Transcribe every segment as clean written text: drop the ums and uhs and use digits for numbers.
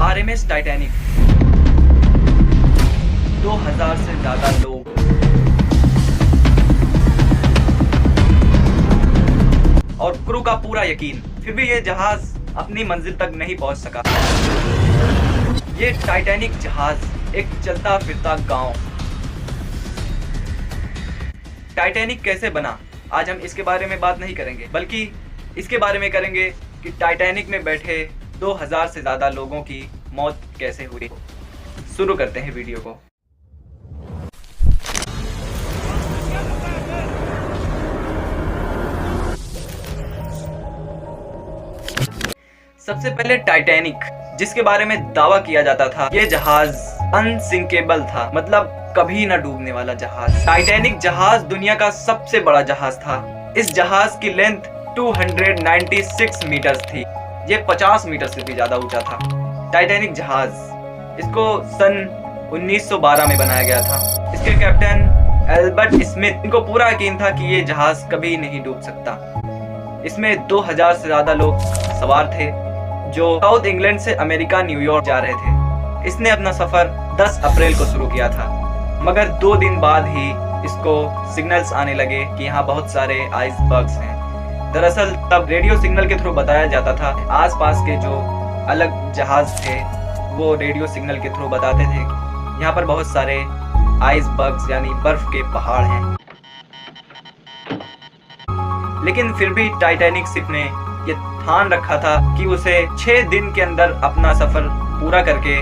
RMS Titanic, 2000 से ज्यादा लोग, और क्रू का पूरा यकीन, फिर भी ये जहाज अपनी मंजिल तक नहीं पहुंच सका। ये टाइटैनिक जहाज एक चलता फिरता गांव। टाइटैनिक कैसे बना, आज हम इसके बारे में बात नहीं करेंगे, बल्कि इसके बारे में करेंगे कि टाइटैनिक में बैठे 2000 से ज्यादा लोगों की मौत कैसे हुई। शुरू करते हैं वीडियो को। सबसे पहले टाइटैनिक, जिसके बारे में दावा किया जाता था, ये जहाज अनसिंकेबल था, मतलब कभी न डूबने वाला जहाज। टाइटैनिक जहाज दुनिया का सबसे बड़ा जहाज था। इस जहाज की लेंथ 296 मीटर थी। ये 50 मीटर से भी ज्यादा ऊंचा था। टाइटैनिक जहाज, इसको सन 1912 में बनाया गया था। इसके कैप्टन एल्बर्ट स्मिथ, इनको पूरा यकीन था कि ये जहाज कभी नहीं डूब सकता। इसमें 2000 से ज्यादा लोग सवार थे जो साउथ इंग्लैंड से अमेरिका न्यूयॉर्क जा रहे थे। इसने अपना सफर 10 अप्रैल को शुरू किया था, मगर 2 दिन बाद ही इसको सिग्नल्स आने लगे कि यहाँ बहुत सारे आइसबर्ग्स हैं। दरअसल तब रेडियो सिग्नल के थ्रू बताया जाता था। आसपास के जो अलग जहाज थे वो रेडियो सिग्नल के थ्रू बताते थे यहाँ पर बहुत सारे आइसबर्ग्स यानी बर्फ के पहाड़ हैं। लेकिन फिर भी टाइटैनिक शिप ने ये ठान रखा था कि उसे 6 दिन के अंदर अपना सफर पूरा करके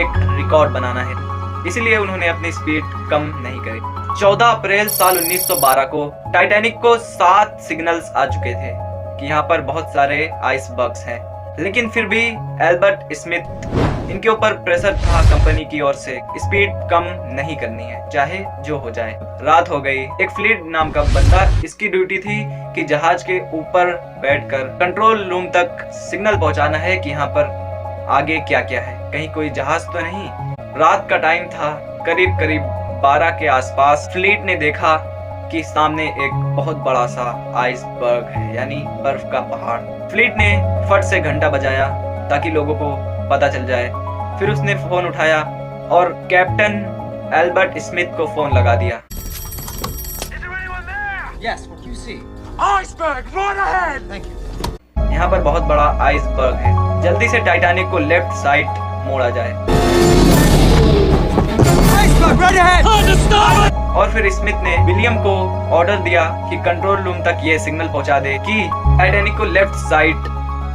एक रिकॉर्ड बनाना है। इसलिए उन्होंने अपनी स्पीड कम नहीं करी। 14 अप्रैल साल 1912 को टाइटैनिक को 7 सिग्नल्स आ चुके थे कि यहाँ पर बहुत सारे आइसबर्ग्स हैं। लेकिन फिर भी एल्बर्ट स्मिथ, इनके ऊपर प्रेशर था कंपनी की ओर से, स्पीड कम नहीं करनी है चाहे जो हो जाए। रात हो गई। एक फ्लीट नाम का बंदा, इसकी ड्यूटी थी कि जहाज के ऊपर बैठकर कंट्रोल रूम तक सिग्नल पहुंचाना है कि यहाँ पर आगे क्या क्या है, कहीं कोई जहाज तो नहीं। रात का टाइम था, करीब 12 के आसपास फ्लीट ने देखा कि सामने एक बहुत बड़ा सा आइसबर्ग है, यानी बर्फ का पहाड़। फ्लीट ने फट से घंटा बजाया ताकि लोगों को पता चल जाए। फिर उसने फोन उठाया और कैप्टन एल्बर्ट स्मिथ को फोन लगा दिया। Yes, what do you see? Iceberg, right ahead! Thank you. यहाँ पर बहुत बड़ा आइसबर्ग है, जल्दी से टाइटैनिक को लेफ्ट साइड मोड़ा जाए। Iceberg, right ahead! Understand! और फिर स्मिथ ने विलियम को ऑर्डर दिया कि कंट्रोल रूम तक ये सिग्नल पहुंचा दे कि टाइटैनिक को लेफ्ट साइड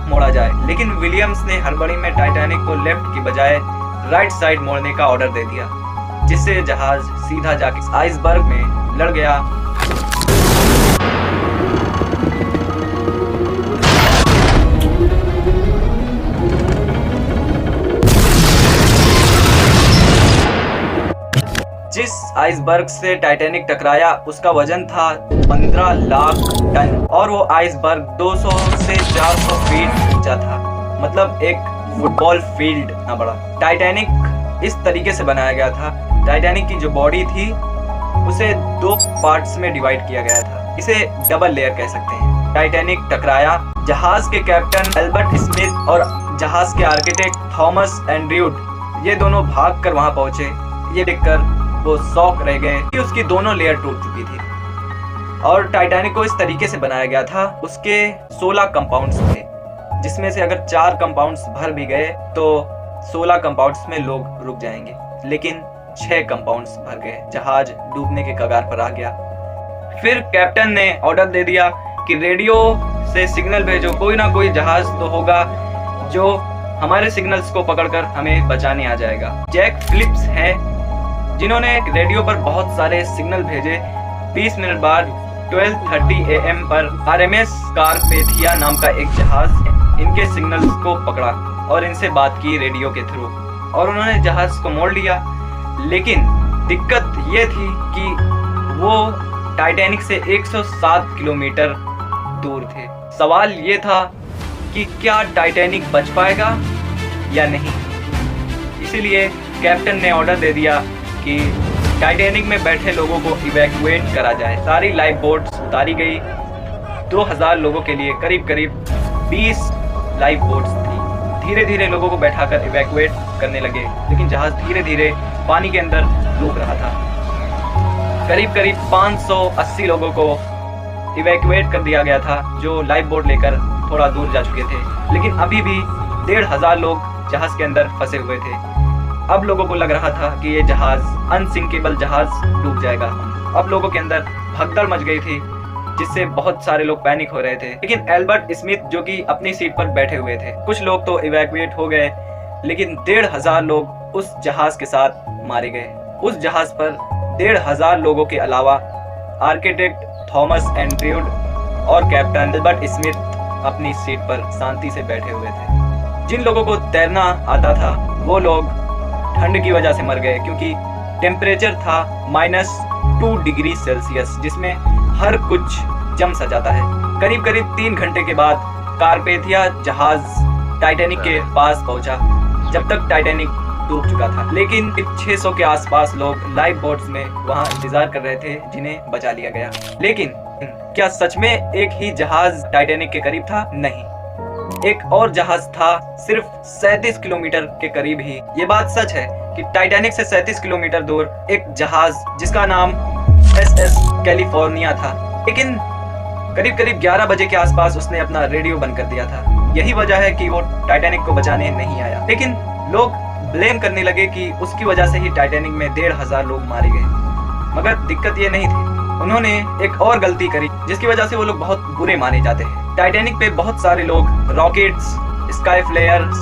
मोड़ा जाए। लेकिन विलियम्स ने हड़बड़ी में टाइटैनिक को लेफ्ट की बजाय राइट साइड मोड़ने का ऑर्डर दे दिया, जिससे जहाज सीधा जाके आइसबर्ग में लड़ गया। जिस आइसबर्ग से टाइटैनिक टकराया उसका वजन था 15 लाख टन और वो आइसबर्ग 200 से 400 फीट ऊंचा था, मतलब एक फुटबॉल फील्ड ना बड़ा। टाइटैनिक इस तरीके से बनाया गया था। टाइटैनिक की जो बॉडी थी उसे 2 पार्ट्स में डिवाइड किया गया था, इसे डबल लेयर कह सकते हैं। टाइटैनिक टकराया, जहाज के कैप्टन एल्बर्ट स्मिथ और जहाज के आर्किटेक्ट थॉमस एंड्रयूड, ये दोनों भाग कर वहां पहुंचे। ये देखकर वो शॉक रह गए कि उसकी दोनों लेयर टूट चुकी थी। और टाइटैनिक को इस तरीके से बनाया गया था, उसके 16 कंपाउंड्स थे, जिसमें से अगर 4 कंपाउंड्स भर भी गए तो 16 कंपाउंड्स में लोग रुक जाएंगे। लेकिन 6 कंपाउंड्स भर गए, जहाज डूबने के कगार पर आ गया। फिर कैप्टन ने ऑर्डर दे दिया कि रेडियो से सिग्नल भेजो, कोई ना कोई जहाज तो होगा जो हमारे सिग्नल्स को पकड़कर हमें बचाने आ जाएगा। जैक फिलिप्स है जिन्होंने रेडियो पर बहुत सारे सिग्नल भेजे। 20 मिनट बाद 12:30 AM पर आरएमएस कारपेथिया नाम का एक जहाज इनके सिग्नल्स को पकड़ा और इनसे बात की रेडियो के थ्रू, और उन्होंने जहाज को मोड़ लिया। लेकिन दिक्कत ये थी कि वो टाइटैनिक से 107 किलोमीटर दूर थे। सवाल ये था कि क्या टाइटैनिक बच पाएगा या नहीं। इसीलिए कैप्टन ने ऑर्डर दे दिया कि टाइटैनिक में बैठे लोगों को इवैक्यूएट करा जाए। सारी लाइफ बोट्स उतारी गई। 2000 लोगों के लिए करीब 20 लाइफ बोट्स थी। धीरे धीरे लोगों को बैठाकर इवैक्यूएट करने लगे, लेकिन जहाज धीरे धीरे पानी के अंदर डूब रहा था। करीब करीब 580 लोगों को इवैक्यूएट कर दिया गया था, जो लाइफ बोट लेकर थोड़ा दूर जा चुके थे, लेकिन अभी भी 1,500 लोग जहाज के अंदर फंसे हुए थे। अब लोगों को लग रहा था कि ये जहाज अनसिंकेबल जहाज डूब जाएगा। अब लोगों के अंदर भगदड़ मच गई थी, जिससे बहुत सारे लोग पैनिक हो रहे थे। लेकिन एल्बर्ट स्मिथ जो कि अपनी सीट पर बैठे हुए थे, कुछ लोग तो इवैक्यूएट हो गए, लेकिन 1,500 लोग उस जहाज के साथ मारे गए। उस जहाज पर 1,500 लोगों के अलावा आर्किटेक्ट थॉमस एंड्रयूड और कैप्टन एल्बर्ट स्मिथ अपनी सीट पर शांति से बैठे हुए थे। जिन लोगों को तैरना आता था वो लोग ठंड की वजह से मर गए, क्योंकि टेम्परेचर था -2 डिग्री सेल्सियस, जिसमें हर कुछ जम सा जाता है। करीब करीब 3 घंटे के बाद कारपेथिया जहाज टाइटैनिक के पास पहुंचा, जब तक टाइटैनिक डूब चुका था। लेकिन 600 के आसपास लोग लाइफ बोट्स में वहां इंतजार कर रहे थे, जिन्हें बचा लिया गया। लेकिन क्या सच में एक ही जहाज टाइटैनिक के करीब था? नहीं, एक और जहाज था सिर्फ 37 किलोमीटर के करीब ही। ये बात सच है कि टाइटैनिक से 37 किलोमीटर दूर एक जहाज जिसका नाम SS कैलिफोर्निया था, लेकिन करीब करीब 11 बजे के आसपास उसने अपना रेडियो बंद कर दिया था। यही वजह है कि वो टाइटैनिक को बचाने नहीं आया। लेकिन लोग ब्लेम करने लगे कि उसकी वजह से ही टाइटैनिक में 1,500 लोग मारे गए। मगर दिक्कत ये नहीं थी, उन्होंने एक और गलती करी जिसकी वजह से वो लोग बहुत बुरे माने जाते हैं। टाइटैनिक पे बहुत सारे लोग रॉकेट्स, स्काई फ्लेयर्स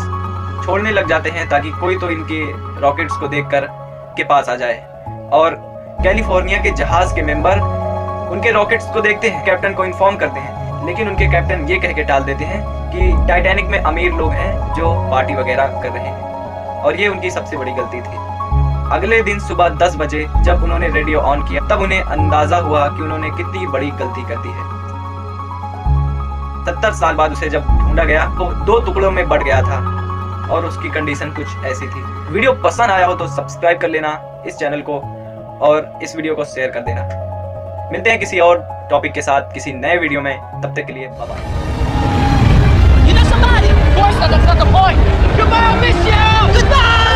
छोड़ने लग जाते हैं, ताकि कोई तो इनके रॉकेट्स को देखकर के पास आ जाए। और कैलिफोर्निया के जहाज के मेंबर उनके रॉकेट्स को देखते हैं, कैप्टन को इन्फॉर्म करते हैं, लेकिन उनके कैप्टन ये कह के टाल देते हैं कि टाइटैनिक में अमीर लोग हैं जो पार्टी वगैरह कर रहे हैं, और ये उनकी सबसे बड़ी गलती थी। अगले दिन सुबह 10 बजे जब उन्होंने रेडियो ऑन किया, तब उन्हें अंदाजा हुआ कि उन्होंने कितनी बड़ी गलती कर दी है। 70 साल बाद उसे जब ढूंढा गया तो 2 टुकड़ों में बढ़ गया था, और उसकी कंडीशन कुछ ऐसी थी। वीडियो पसंद आया हो तो सब्सक्राइब कर लेना इस चैनल को, और इस वीडियो को शेयर कर देना। मिलते हैं किसी और टॉपिक के साथ किसी नए वीडियो में, तब तक के लिए bye bye. You know somebody? Boys, that's not the point. Goodbye, I miss you. Goodbye.